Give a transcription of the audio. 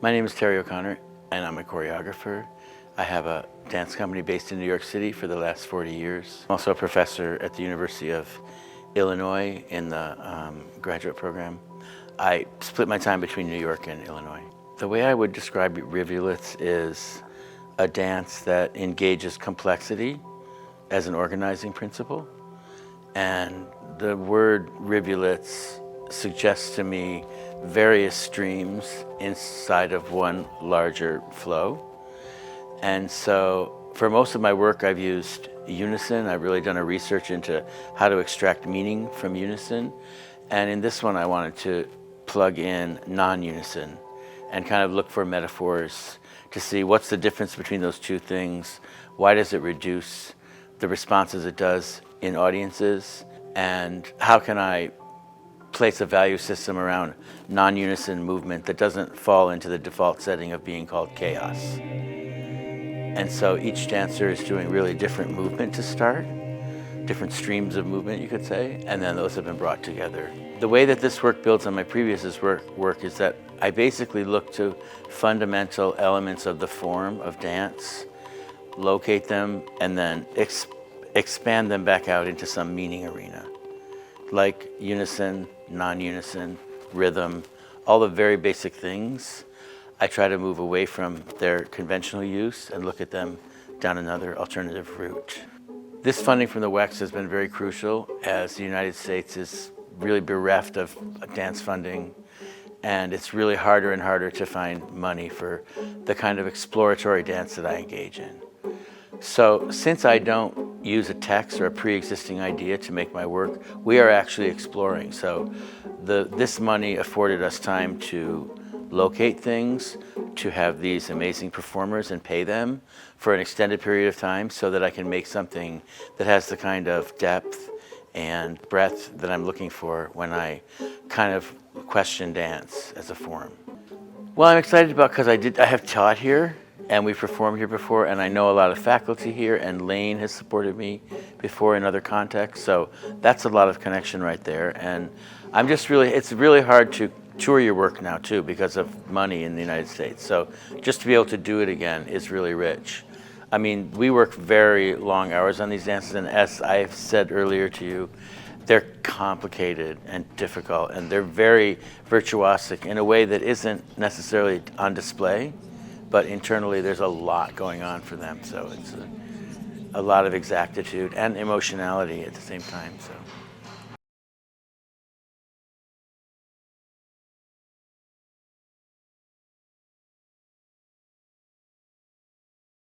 My name is Tere and I'm a choreographer. I have a dance company based in New York City for the last 40 years. I'm also a professor at the University of Illinois in the graduate program. I split my time between New York and Illinois. The way I would describe Rivulets is a dance that engages complexity as an organizing principle. And the word rivulets suggests to me various streams inside of one larger flow. And so for most of my work, I've used unison. I've really done a research into how to extract meaning from unison. And in this one, I wanted to plug in non-unison and kind of look for metaphors to see what's the difference between those two things. Why does it reduce the responses it does in audiences? And how can I place a value system around non-unison movement that doesn't fall into the default setting of being called chaos? And so each dancer is doing really different movement to start, different streams of movement, you could say, and then those have been brought together. The way that this work builds on my previous work is that I basically look to fundamental elements of the form of dance, locate them, and then expand them back out into some meaning arena, like unison, non-unison, rhythm, all the very basic things. I try to move away from their conventional use and look at them down another alternative route. This funding from the WEX has been very crucial, as the United States is really bereft of dance funding, and it's really harder and harder to find money for the kind of exploratory dance that I engage in. So since I don't use a text or a pre-existing idea to make my work, we are actually exploring. So this money afforded us time to locate things, to have these amazing performers and pay them for an extended period of time so that I can make something that has the kind of depth and breadth that I'm looking for when I kind of question dance as a form. Well, I'm excited about because I have taught here and we've performed here before, and I know a lot of faculty here, and Lane has supported me before in other contexts, so that's a lot of connection right there. And it's really hard to tour your work now too because of money in the United States. So just to be able to do it again is really rich. I mean, we work very long hours on these dances, and as I've said earlier to you, they're complicated and difficult, and they're very virtuosic in a way that isn't necessarily on display, but internally there's a lot going on for them. So it's a lot of exactitude and emotionality at the same time. So.